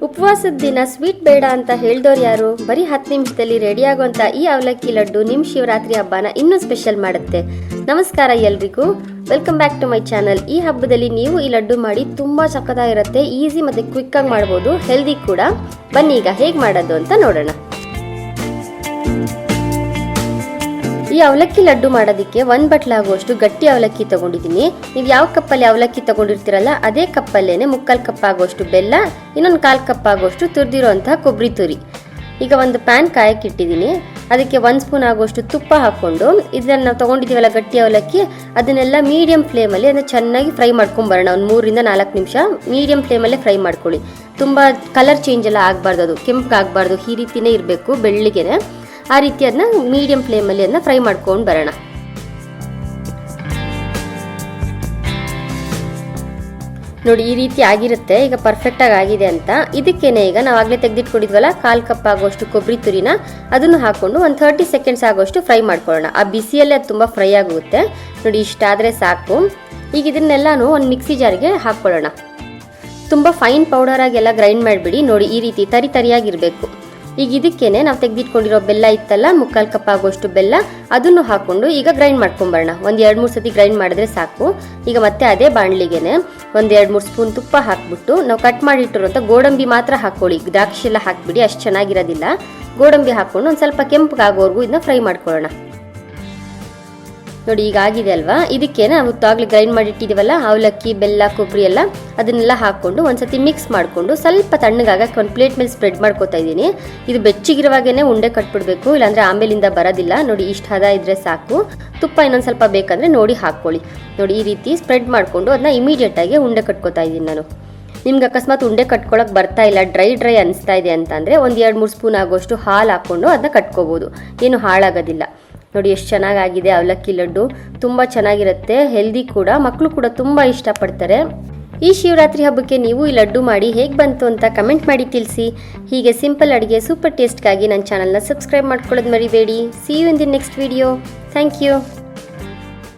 ಉಪವಾಸದ ದಿನ ಸ್ವೀಟ್ ಬೇಡ ಅಂತ ಹೇಳ್ದವ್ರು ಯಾರು? ಬರೀ 10 ನಿಮಿಷದಲ್ಲಿ ರೆಡಿ ಆಗುವಂತ ಈ ಅವಲಕ್ಕಿ ಲಡ್ಡು ನಿಮ್ಮ ಶಿವರಾತ್ರಿ ಹಬ್ಬನ ಇನ್ನೂ ಸ್ಪೆಷಲ್ ಮಾಡುತ್ತೆ. ನಮಸ್ಕಾರ ಎಲ್ರಿಗೂ, welcome back to my channel. ಈ ಹಬ್ಬದಲ್ಲಿ ನೀವು ಈ ಲಡ್ಡು ಮಾಡಿ ತುಂಬಾ ಸಖತ್ತಾಗಿರುತ್ತೆ, ಈಸಿ ಮತ್ತೆ ಕ್ವಿಕ್ ಆಗಿ ಮಾಡಬಹುದು, ಹೆಲ್ದಿ ಕೂಡ. ಬನ್ನಿ ಈಗ ಹೇಗೆ ಮಾಡೋದು ಅಂತ ನೋಡೋಣ. ಈ ಅವಲಕ್ಕಿ ಲಡ್ಡು ಮಾಡೋದಕ್ಕೆ 1 ಬಟ್ಲಾಗುವಷ್ಟು ಗಟ್ಟಿ ಅವಲಕ್ಕಿ ತಗೊಂಡಿದ್ದೀನಿ. ನೀವು ಯಾವ ಕಪ್ಪಲ್ಲಿ ಅವಲಕ್ಕಿ ತಗೊಂಡಿರ್ತೀರಲ್ಲ ಅದೇ ಕಪ್ಪಲ್ಲೇನೆ 3/4 ಕಪ್ ಆಗುವಷ್ಟು ಬೆಲ್ಲ, ಇನ್ನೊಂದು 1/4 ಕಪ್ ಆಗುವಷ್ಟು ತುರಿದಿರುವಂತಹ ಕೊಬ್ಬರಿ ತುರಿ. ಈಗ ಒಂದು ಪ್ಯಾನ್ ಕಾಯಕ್ಕೆ ಇಟ್ಟಿದ್ದೀನಿ. ಅದಕ್ಕೆ 1 ಸ್ಪೂನ್ ಆಗುವಷ್ಟು ತುಪ್ಪ ಹಾಕೊಂಡು ಇದನ್ನ ನಾವು ತಗೊಂಡಿದ್ದೀವಲ್ಲ ಗಟ್ಟಿ ಅವಲಕ್ಕಿ, ಅದನ್ನೆಲ್ಲ ಮೀಡಿಯಂ ಫ್ಲೇಮಲ್ಲಿ ಅದನ್ನ ಚೆನ್ನಾಗಿ ಫ್ರೈ ಮಾಡ್ಕೊಂಬರೋಣ. ಒಂದು 3 ರಿಂದ 4 ನಿಮಿಷ ಮೀಡಿಯಂ ಫ್ಲೇಮಲ್ಲೇ ಫ್ರೈ ಮಾಡ್ಕೊಳ್ಳಿ. ತುಂಬಾ ಕಲರ್ ಚೇಂಜ್ ಎಲ್ಲ ಆಗಬಾರ್ದು, ಅದು ಕೆಂಪಗಾಗಬಾರ್ದು, ಈ ರೀತಿನೇ ಇರಬೇಕು, ಬೆಳ್ಳಿಗೆನೆ. ಆ ರೀತಿ ಅದನ್ನ ಮೀಡಿಯಂ ಫ್ಲೇಮಲ್ಲಿ ಅದನ್ನ ಫ್ರೈ ಮಾಡ್ಕೊಂಡು ಬರೋಣ. ನೋಡಿ ಈ ರೀತಿ ಆಗಿರುತ್ತೆ. ಈಗ ಪರ್ಫೆಕ್ಟ್ ಆಗಿದೆ ಅಂತ. ಇದಕ್ಕೇನೆ ಈಗ ನಾವು ಆಗ್ಲೇ ತೆಗೆದಿಟ್ಕೊಂಡಿದ್ವಲ್ಲ 1/4 ಕಪ್ ಆಗುವಷ್ಟು ಕೊಬ್ಬರಿ ತುರಿನ ಅದನ್ನು ಹಾಕೊಂಡು ಒಂದು 30 ಸೆಕೆಂಡ್ಸ್ ಆಗುವಷ್ಟು ಫ್ರೈ ಮಾಡ್ಕೊಳ್ಳೋಣ. ಆ ಬಿಸಿಯಲ್ಲೇ ಅದು ತುಂಬಾ ಫ್ರೈ ಆಗುತ್ತೆ. ನೋಡಿ ಇಷ್ಟಾದ್ರೆ ಸಾಕು. ಈಗ ಇದನ್ನೆಲ್ಲಾನು ಒಂದು ಮಿಕ್ಸಿ ಜಾರ್ಗೆ ಹಾಕೊಳ್ಳೋಣ. ತುಂಬಾ ಫೈನ್ ಪೌಡರ್ ಆಗಿ ಎಲ್ಲ ಗ್ರೈಂಡ್ ಮಾಡಿಬಿಡಿ. ನೋಡಿ ಈ ರೀತಿ ತರಿ ತರಿಯಾಗಿರ್ಬೇಕು. ಈಗ ಇದಕ್ಕೇನೆ ನಾವು ತೆಗೆದಿಟ್ಕೊಂಡಿರೋ ಬೆಲ್ಲ ಇತ್ತಲ್ಲ 3/4 ಕಪ್ ಆಗುವಷ್ಟು ಬೆಲ್ಲ, ಅದನ್ನು ಹಾಕೊಂಡು ಈಗ ಗ್ರೈಂಡ್ ಮಾಡ್ಕೊಂಬರೋಣ. ಒಂದು 2-3 ಸತಿ ಗ್ರೈಂಡ್ ಮಾಡಿದ್ರೆ ಸಾಕು. ಈಗ ಮತ್ತೆ ಅದೇ ಬಾಣಲಿಗೆನೆ ಒಂದು 2-3 ಸ್ಪೂನ್ ತುಪ್ಪ ಹಾಕ್ಬಿಟ್ಟು ನಾವು ಕಟ್ ಮಾಡಿಟ್ಟಿರುವಂಥ ಗೋಡಂಬಿ ಮಾತ್ರ ಹಾಕೊಳ್ಳಿ, ದ್ರಾಕ್ಷಿ ಎಲ್ಲ ಹಾಕ್ಬಿಡಿ, ಅಷ್ಟು ಚೆನ್ನಾಗಿರೋದಿಲ್ಲ. ಗೋಡಂಬಿ ಹಾಕೊಂಡು ಒಂದು ಸ್ವಲ್ಪ ಕೆಂಪಗಾಗೋವರೆಗೂ ಇದನ್ನ ಫ್ರೈ ಮಾಡ್ಕೊಳ್ಳೋಣ. ನೋಡಿ ಈಗ ಆಗಿದೆ ಅಲ್ವಾ. ಇದಕ್ಕೆ ನಾವು ಆಗ್ಲೇ ಗ್ರೈಂಡ್ ಮಾಡಿಟ್ಟಿದ್ದೀವಲ್ಲ ಅವಲಕ್ಕಿ, ಬೆಲ್ಲ, ಕೊಬ್ಬರಿ ಎಲ್ಲ, ಅದನ್ನೆಲ್ಲ ಹಾಕೊಂಡು ಒಂದ್ಸತಿ ಮಿಕ್ಸ್ ಮಾಡಿಕೊಂಡು ಸ್ವಲ್ಪ ತಣ್ಣಗಾಗಕ್ಕೆ ಒಂದು ಪ್ಲೇಟ್ ಮೇಲೆ ಸ್ಪ್ರೆಡ್ ಮಾಡ್ಕೋತಾ ಇದ್ದೀನಿ. ಇದು ಬೆಚ್ಚಗಿರುವಾಗೇನೆ ಉಂಡೆ ಕಟ್ಬಿಡ್ಬೇಕು, ಇಲ್ಲಾಂದ್ರೆ ಆಮೇಲಿಂದ ಬರೋದಿಲ್ಲ. ನೋಡಿ ಇಷ್ಟು ಹದ ಇದ್ರೆ ಸಾಕು. ತುಪ್ಪ ಇನ್ನೊಂದು ಸ್ವಲ್ಪ ಬೇಕಂದ್ರೆ ನೋಡಿ ಹಾಕೊಳ್ಳಿ. ನೋಡಿ ಈ ರೀತಿ ಸ್ಪ್ರೆಡ್ ಮಾಡಿಕೊಂಡು ಅದನ್ನ ಇಮಿಡಿಯೇಟ್ ಆಗಿ ಉಂಡೆ ಕಟ್ಕೋತಾ ಇದ್ದೀನಿ ನಾನು. ನಿಮ್ಗೆ ಅಕಸ್ಮಾತ್ ಉಂಡೆ ಕಟ್ಕೊಳಕ್ ಬರ್ತಾ ಇಲ್ಲ, ಡ್ರೈ ಅನಿಸ್ತಾ ಇದೆ ಅಂತಂದ್ರೆ ಒಂದು 2-3 ಸ್ಪೂನ್ ಆಗುವಷ್ಟು ಹಾಲು ಹಾಕೊಂಡು ಅದನ್ನ ಕಟ್ಕೋಬಹುದು, ಏನು ಹಾಳಾಗೋದಿಲ್ಲ. ನೋಡಿ ಎಷ್ಟು ಚೆನ್ನಾಗಿದೆ ಅವಲಕ್ಕಿ ಲಡ್ಡು, ತುಂಬ ಚೆನ್ನಾಗಿರುತ್ತೆ, ಹೆಲ್ದಿ ಕೂಡ, ಮಕ್ಕಳು ಕೂಡ ತುಂಬ ಇಷ್ಟಪಡ್ತಾರೆ. ಈ ಶಿವರಾತ್ರಿ ಹಬ್ಬಕ್ಕೆ ನೀವು ಈ ಲಡ್ಡು ಮಾಡಿ ಹೇಗೆ ಬಂತು ಅಂತ ಕಮೆಂಟ್ ಮಾಡಿ ತಿಳಿಸಿ. ಹೀಗೆ ಸಿಂಪಲ್ ಅಡುಗೆ ಸೂಪರ್ ಟೇಸ್ಟ್ಗಾಗಿ ನನ್ನ ಚಾನಲ್ನ ಸಬ್ಸ್ಕ್ರೈಬ್ ಮಾಡ್ಕೊಳ್ಳೋದು ಮರಿಬೇಡಿ. See you in the next video. Thank you.